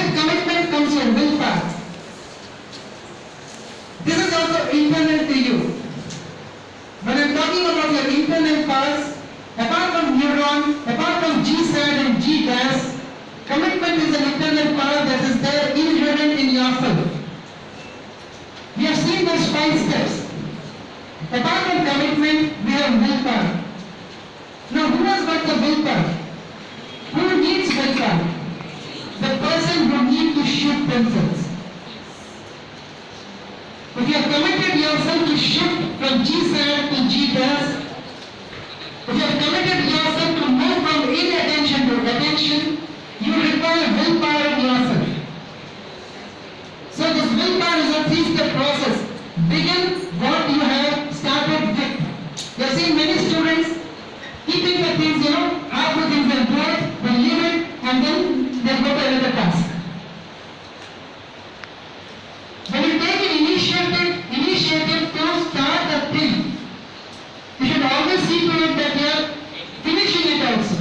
with commitment comes your willpower. This is also internal to you. When I'm talking about your internal powers, apart from neuron, apart from G-SAD and G-DAS, commitment is an internal power that is there inherent in yourself. We have seen those 5 steps. Apart from commitment, we have willpower. Now, who has got the willpower? Who needs willpower? The person who needs to shift themselves. If you have committed yourself to shift from G-SAD to G-DAS, if you have committed yourself to move from inattention to attention, you require willpower in yourself. So this willpower is a 3-step process. Begin what you have started with. You have seen many students keeping the things, half the things they do it, they leave it, and then they go to another task. When you take an initiative to start the thing, you should always see to it that you are finishing it also.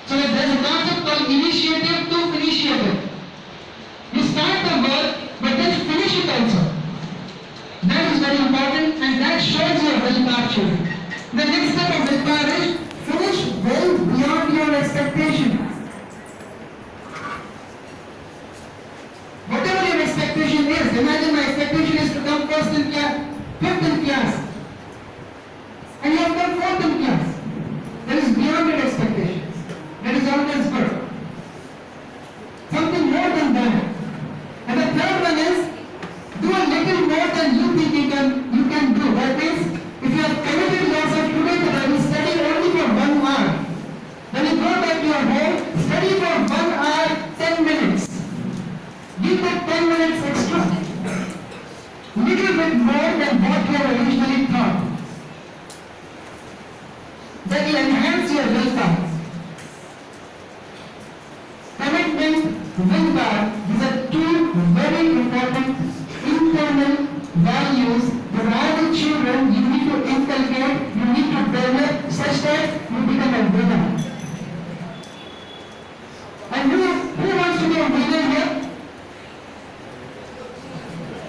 So there is a concept called initiative to initiative. You start the work, but then finish it also. That is very important, and that shows your willpower, children. The next step of willpower is finish well beyond your expectation. Whatever your expectation is, imagine my expectation is to come first in class, 5th in class, and you have come 4th in class. That is beyond your expectations. That is always good. Something more than that. And the third one is, do a little more than you think you can do. That means, if you have committed yourself today that I will study only for 1 hour, when you go back to your home, study for 1 hour, 10 minutes. Give that 10 minutes extra. Little bit more than what you have originally thought. That will enhance your willpower.